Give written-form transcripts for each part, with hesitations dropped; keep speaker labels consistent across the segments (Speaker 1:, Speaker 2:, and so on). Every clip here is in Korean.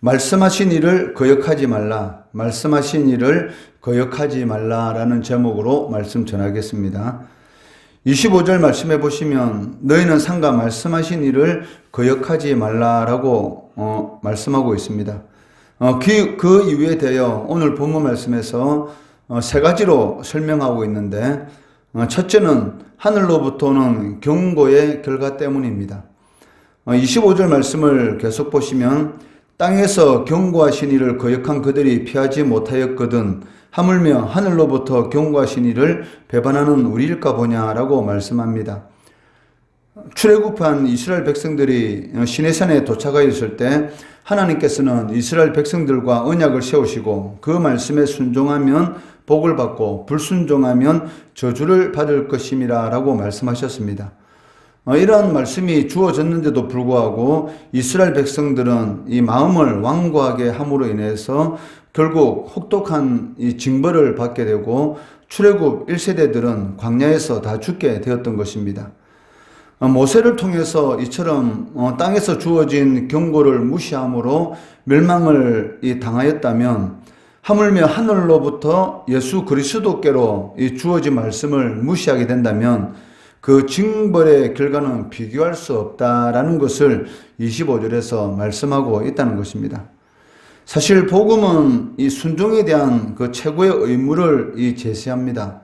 Speaker 1: 말씀하신 일을 거역하지 말라. 말씀하신 일을 거역하지 말라라는 제목으로 말씀 전하겠습니다. 25절 말씀해 보시면 너희는 상가 말씀하신 일을 거역하지 말라라고 말씀하고 있습니다. 그 이유에 대하여 오늘 본문 말씀에서 세 가지로 설명하고 있는데, 첫째는 하늘로부터 오는 경고의 결과 때문입니다. 25절 말씀을 계속 보시면 땅에서 경고하신 이를 거역한 그들이 피하지 못하였거든 하물며 하늘로부터 경고하신 이를 배반하는 우리일까 보냐라고 말씀합니다. 출애굽한 이스라엘 백성들이 시내산에 도착하였을 때 하나님께서는 이스라엘 백성들과 언약을 세우시고 그 말씀에 순종하면 복을 받고 불순종하면 저주를 받을 것임이라 라고 말씀하셨습니다. 이러한 말씀이 주어졌는데도 불구하고 이스라엘 백성들은 이 마음을 완고하게 함으로 인해서 결국 혹독한 이 징벌을 받게 되고 출애굽 1세대들은 광야에서 다 죽게 되었던 것입니다. 모세를 통해서 이처럼 땅에서 주어진 경고를 무시함으로 멸망을 당하였다면 하물며 하늘로부터 예수 그리스도께로 이 주어진 말씀을 무시하게 된다면 그 징벌의 결과는 비교할 수 없다라는 것을 25절에서 말씀하고 있다는 것입니다. 사실 복음은 이 순종에 대한 그 최고의 의무를 제시합니다.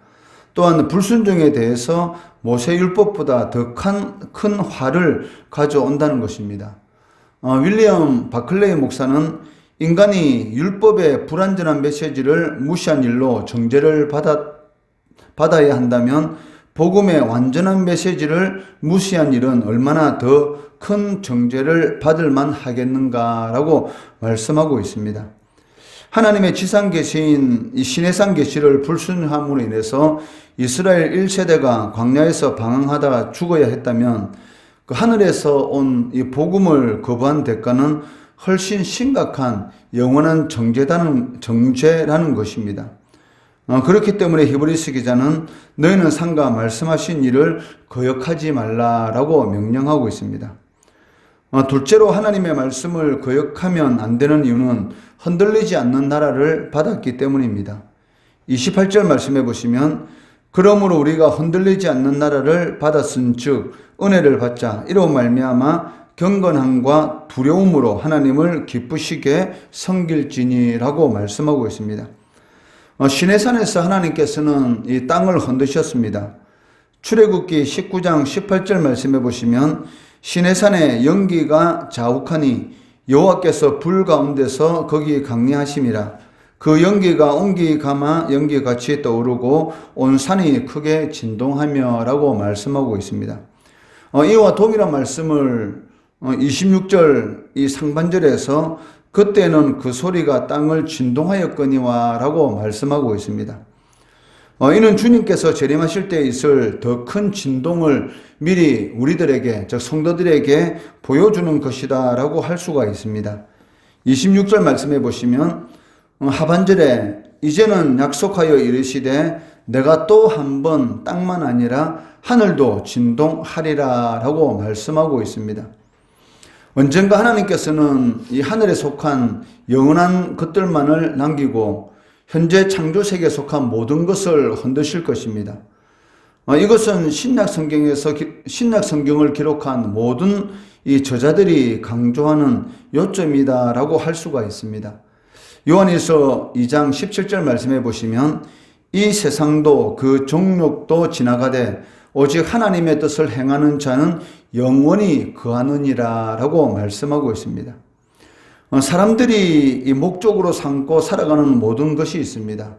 Speaker 1: 또한 불순종에 대해서 모세율법보다 더 큰 화를 가져온다는 것입니다. 윌리엄 바클레이 목사는 인간이 율법의 불완전한 메시지를 무시한 일로 정죄를 받아야 한다면 복음의 완전한 메시지를 무시한 일은 얼마나 더 큰 정죄를 받을 만하겠는가라고 말씀하고 있습니다. 하나님의 지상 계시인 이 시내산 계시를 불순함으로 인해서 이스라엘 1세대가 광야에서 방황하다가 죽어야 했다면 그 하늘에서 온 이 복음을 거부한 대가는 훨씬 심각한 영원한 정죄라는 것입니다. 그렇기 때문에 히브리서 기자는 너희는 상가 말씀하신 일을 거역하지 말라라고 명령하고 있습니다. 둘째로 하나님의 말씀을 거역하면 안 되는 이유는 흔들리지 않는 나라를 받았기 때문입니다. 28절 말씀해 보시면 그러므로 우리가 흔들리지 않는 나라를 받았은즉 은혜를 받자 이로 말미암아 경건함과 두려움으로 하나님을 기쁘시게 섬길지니라고 말씀하고 있습니다. 시내산에서 하나님께서는 이 땅을 흔드셨습니다. 출애굽기 19장 18절 말씀해 보시면 시내산에 연기가 자욱하니 여호와께서 불 가운데서 거기 강림하심이라. 그 연기가 옹기 가마 연기같이 떠오르고 온 산이 크게 진동하며 라고 말씀하고 있습니다. 이와 동일한 말씀을 26절 이 상반절에서 그때는 그 소리가 땅을 진동하였거니와 라고 말씀하고 있습니다. 이는 주님께서 재림하실 때 있을 더 큰 진동을 미리 우리들에게, 즉 성도들에게 보여주는 것이다 라고 할 수가 있습니다. 26절 말씀해 보시면 하반절에 이제는 약속하여 이르시되 내가 또 한 번 땅만 아니라 하늘도 진동하리라 라고 말씀하고 있습니다. 언젠가 하나님께서는 이 하늘에 속한 영원한 것들만을 남기고 현재 창조 세계에 속한 모든 것을 흔드실 것입니다. 이것은 신약 성경을 기록한 모든 이 저자들이 강조하는 요점이다라고 할 수가 있습니다. 요한일서 2장 17절 말씀해 보시면 이 세상도 그 종력도 지나가되 오직 하나님의 뜻을 행하는 자는 영원히 거하느니라 라고 말씀하고 있습니다. 사람들이 이 목적으로 삼고 살아가는 모든 것이 있습니다.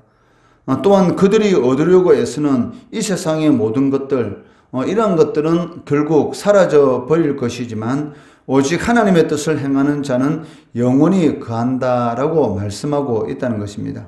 Speaker 1: 또한 그들이 얻으려고 애쓰는 이 세상의 모든 것들, 이러한 것들은 결국 사라져 버릴 것이지만 오직 하나님의 뜻을 행하는 자는 영원히 거한다라고 말씀하고 있다는 것입니다.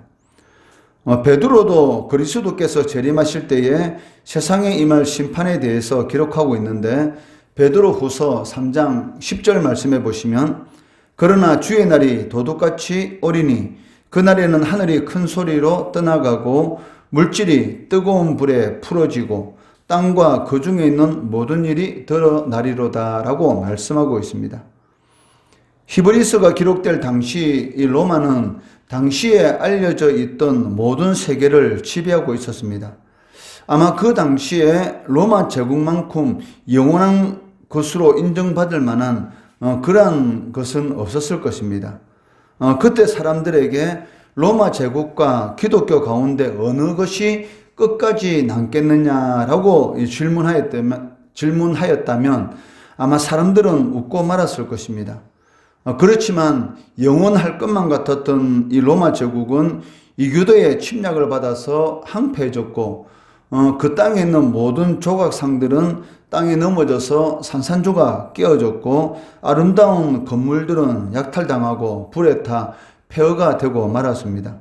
Speaker 1: 베드로도 그리스도께서 재림하실 때에 세상에 임할 심판에 대해서 기록하고 있는데 베드로 후서 3장 10절 말씀해 보시면 그러나 주의 날이 도둑같이 오리니 그날에는 하늘이 큰 소리로 떠나가고 물질이 뜨거운 불에 풀어지고 땅과 그 중에 있는 모든 일이 드러나리로다 라고 말씀하고 있습니다. 히브리서가 기록될 당시 이 로마는 당시에 알려져 있던 모든 세계를 지배하고 있었습니다. 아마 그 당시에 로마 제국만큼 영원한 것으로 인정받을 만한 그러한 것은 없었을 것입니다. 그때 사람들에게 로마 제국과 기독교 가운데 어느 것이 끝까지 남겠느냐라고 질문하였다면 아마 사람들은 웃고 말았을 것입니다. 그렇지만 영원할 것만 같았던 이 로마 제국은 이교도의 침략을 받아서 항폐해졌고 그 땅에 있는 모든 조각상들은 땅에 넘어져서 산산조각 깨어졌고 아름다운 건물들은 약탈당하고 불에 타 폐허가 되고 말았습니다.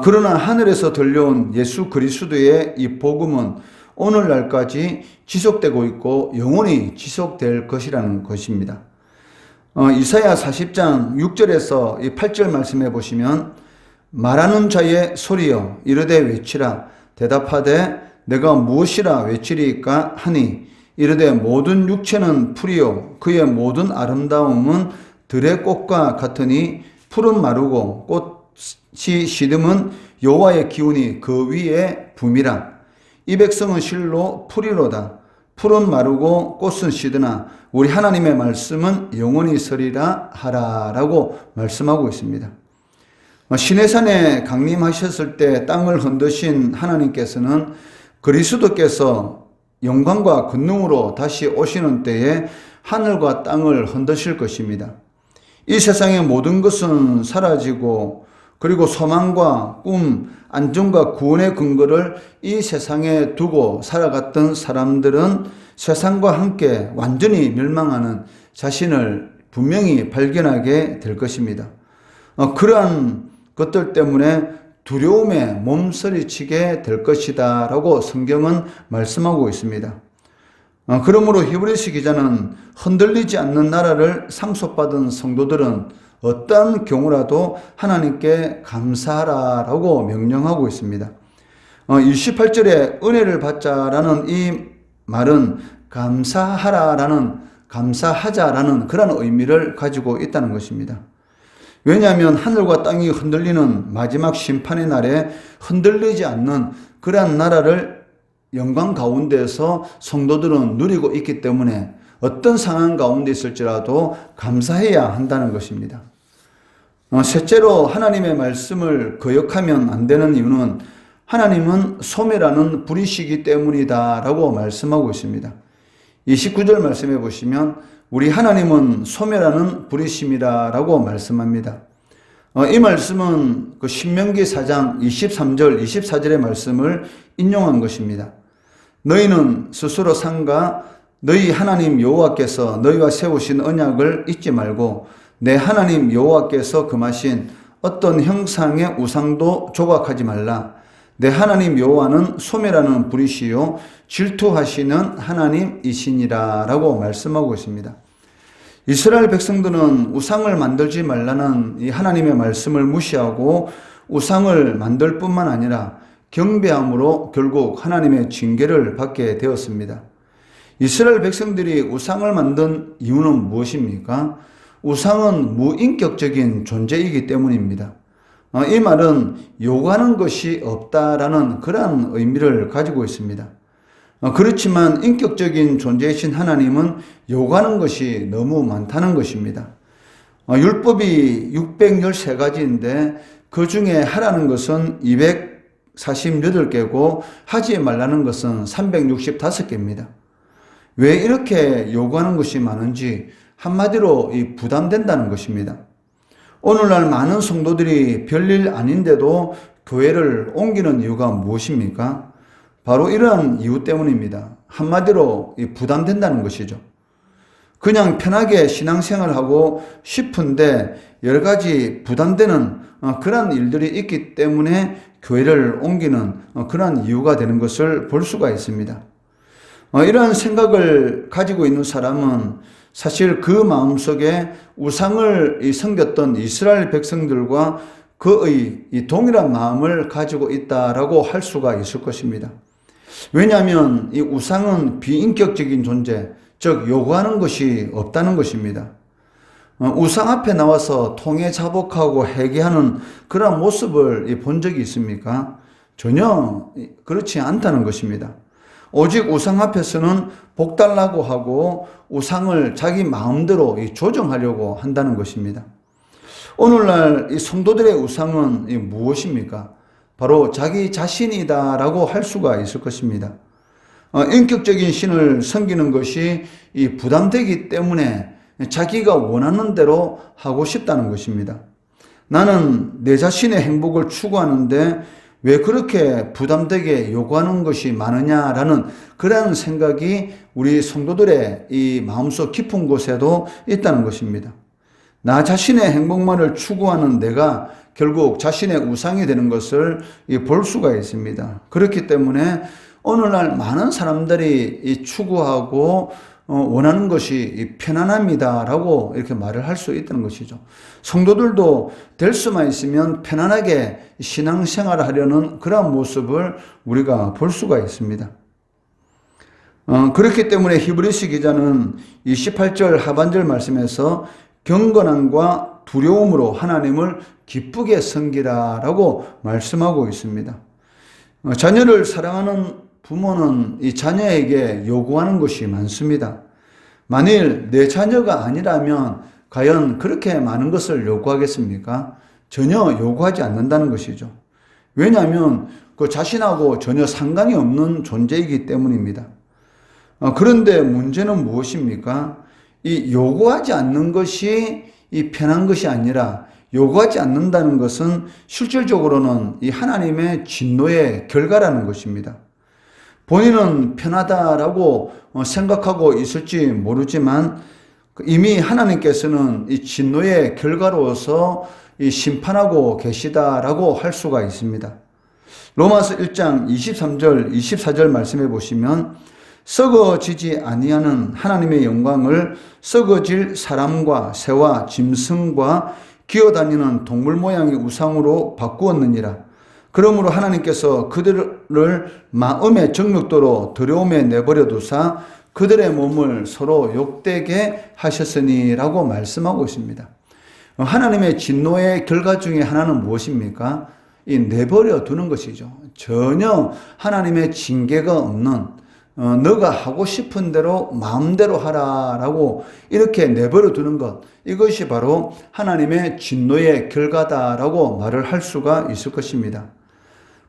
Speaker 1: 그러나 하늘에서 들려온 예수 그리스도의 이 복음은 오늘날까지 지속되고 있고 영원히 지속될 것이라는 것입니다. 이사야 40장 6절에서 8절 말씀해 보시면 말하는 자의 소리여 이르되 외치라 대답하되 내가 무엇이라 외치리까 하니 이르되 모든 육체는 풀이요 그의 모든 아름다움은 들의 꽃과 같으니 풀은 마르고 꽃이 시듬은 여호와의 기운이 그 위에 붐이라. 이 백성은 실로 풀이로다. 풀은 마르고 꽃은 시드나 우리 하나님의 말씀은 영원히 서리라 하라라고 말씀하고 있습니다. 시내산에 강림하셨을 때 땅을 흔드신 하나님께서는 그리스도께서 영광과 권능으로 다시 오시는 때에 하늘과 땅을 흔드실 것입니다. 이 세상의 모든 것은 사라지고 그리고 소망과 꿈, 안정과 구원의 근거를 이 세상에 두고 살아갔던 사람들은 세상과 함께 완전히 멸망하는 자신을 분명히 발견하게 될 것입니다. 그러한 것들 때문에 두려움에 몸서리치게 될 것이다 라고 성경은 말씀하고 있습니다. 그러므로 히브리서 기자는 흔들리지 않는 나라를 상속받은 성도들은 어떠한 경우라도 하나님께 감사하라라고 명령하고 있습니다. 28절에 은혜를 받자라는 이 말은 감사하자라는 그런 의미를 가지고 있다는 것입니다. 왜냐하면 하늘과 땅이 흔들리는 마지막 심판의 날에 흔들리지 않는 그러한 나라를 영광 가운데서 성도들은 누리고 있기 때문에 어떤 상황 가운데 있을지라도 감사해야 한다는 것입니다. 셋째로 하나님의 말씀을 거역하면 안 되는 이유는 하나님은 소멸하는 불이시기 때문이다 라고 말씀하고 있습니다. 29절 말씀해 보시면 우리 하나님은 소멸하는 불이심이라 라고 말씀합니다. 이 말씀은 그 신명기 4장 23절 24절의 말씀을 인용한 것입니다. 너희는 스스로 삼가 너희 하나님 여호와께서 너희와 세우신 언약을 잊지 말고 내 하나님 여호와께서 금하신 어떤 형상의 우상도 조각하지 말라. 내 하나님 여호와는 소멸하는 불이시요 질투하시는 하나님이시니라 라고 말씀하고 있습니다. 이스라엘 백성들은 우상을 만들지 말라는 이 하나님의 말씀을 무시하고 우상을 만들 뿐만 아니라 경배함으로 결국 하나님의 징계를 받게 되었습니다. 이스라엘 백성들이 우상을 만든 이유는 무엇입니까? 우상은 무인격적인 존재이기 때문입니다. 이 말은 요구하는 것이 없다라는 그러한 의미를 가지고 있습니다. 그렇지만 인격적인 존재이신 하나님은 요구하는 것이 너무 많다는 것입니다. 율법이 613가지인데 그 중에 하라는 것은 248개고 하지 말라는 것은 365개입니다. 왜 이렇게 요구하는 것이 많은지 한마디로 부담된다는 것입니다. 오늘날 많은 성도들이 별일 아닌데도 교회를 옮기는 이유가 무엇입니까? 바로 이러한 이유 때문입니다. 한마디로 부담된다는 것이죠. 그냥 편하게 신앙생활하고 싶은데 여러 가지 부담되는 그런 일들이 있기 때문에 교회를 옮기는 그런 이유가 되는 것을 볼 수가 있습니다. 이러한 생각을 가지고 있는 사람은 사실 그 마음속에 우상을 섬겼던 이스라엘 백성들과 그의 동일한 마음을 가지고 있다라고 할 수가 있을 것입니다. 왜냐하면 이 우상은 비인격적인 존재, 즉 요구하는 것이 없다는 것입니다. 우상 앞에 나와서 통해 자복하고 회개하는 그런 모습을 본 적이 있습니까? 전혀 그렇지 않다는 것입니다. 오직 우상 앞에서는 복 달라고 하고 우상을 자기 마음대로 조정하려고 한다는 것입니다. 오늘날 이 성도들의 우상은 무엇입니까? 바로 자기 자신이다라고 할 수가 있을 것입니다. 인격적인 신을 섬기는 것이 부담되기 때문에 자기가 원하는 대로 하고 싶다는 것입니다. 나는 내 자신의 행복을 추구하는데 왜 그렇게 부담되게 요구하는 것이 많으냐라는 그런 생각이 우리 성도들의 이 마음속 깊은 곳에도 있다는 것입니다. 나 자신의 행복만을 추구하는 내가 결국 자신의 우상이 되는 것을 볼 수가 있습니다. 그렇기 때문에 오늘날 많은 사람들이 추구하고 원하는 것이 편안함이다라고 이렇게 말을 할 수 있다는 것이죠. 성도들도 될 수만 있으면 편안하게 신앙생활을 하려는 그런 모습을 우리가 볼 수가 있습니다. 그렇기 때문에 히브리서 기자는 이 18절 하반절 말씀에서 경건함과 두려움으로 하나님을 기쁘게 섬기라라고 말씀하고 있습니다. 자녀를 사랑하는 부모는 이 자녀에게 요구하는 것이 많습니다. 만일 내 자녀가 아니라면 과연 그렇게 많은 것을 요구하겠습니까? 전혀 요구하지 않는다는 것이죠. 왜냐하면 그 자신하고 전혀 상관이 없는 존재이기 때문입니다. 그런데 문제는 무엇입니까? 이 요구하지 않는 것이 이 편한 것이 아니라 요구하지 않는다는 것은 실질적으로는 이 하나님의 진노의 결과라는 것입니다. 본인은 편하다라고 생각하고 있을지 모르지만 이미 하나님께서는 이 진노의 결과로서 이 심판하고 계시다라고 할 수가 있습니다. 로마서 1장 23절 24절 말씀해 보시면 썩어지지 아니하는 하나님의 영광을 썩어질 사람과 새와 짐승과 기어다니는 동물 모양의 우상으로 바꾸었느니라. 그러므로 하나님께서 그들을 마음의 정욕도로 더러움에 내버려 두사 그들의 몸을 서로 욕되게 하셨으니라고 말씀하고 있습니다. 하나님의 진노의 결과 중에 하나는 무엇입니까? 이 내버려 두는 것이죠. 전혀 하나님의 징계가 없는 너가 하고 싶은 대로 마음대로 하라라고 이렇게 내버려 두는 것, 이것이 바로 하나님의 진노의 결과다라고 말을 할 수가 있을 것입니다.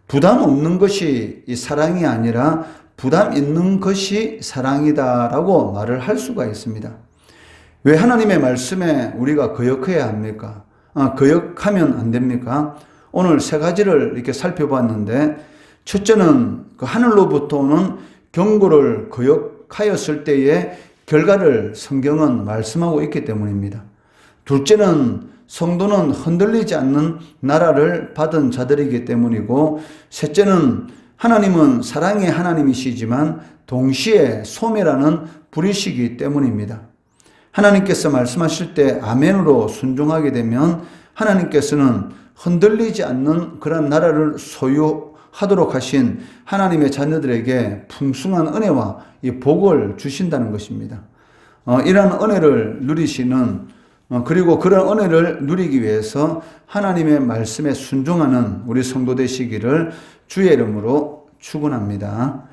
Speaker 1: 부담 없는 것이 사랑이 아니라 부담 있는 것이 사랑이다라고 말을 할 수가 있습니다. 왜 하나님의 말씀에 우리가 거역해야 합니까? 거역하면 안 됩니까? 오늘 세 가지를 이렇게 살펴봤는데, 첫째는 그 하늘로부터 오는 경고를 거역하였을 때의 결과를 성경은 말씀하고 있기 때문입니다. 둘째는 성도는 흔들리지 않는 나라를 받은 자들이기 때문이고, 셋째는 하나님은 사랑의 하나님이시지만 동시에 소멸하는 불이시기 때문입니다. 하나님께서 말씀하실 때 아멘으로 순종하게 되면 하나님께서는 흔들리지 않는 그런 나라를 소유하도록 하신 하나님의 자녀들에게 풍성한 은혜와 이 복을 주신다는 것입니다. 이러한 은혜를 누리시는 그리고 그런 은혜를 누리기 위해서 하나님의 말씀에 순종하는 우리 성도 되시기를 주의 이름으로 축원합니다.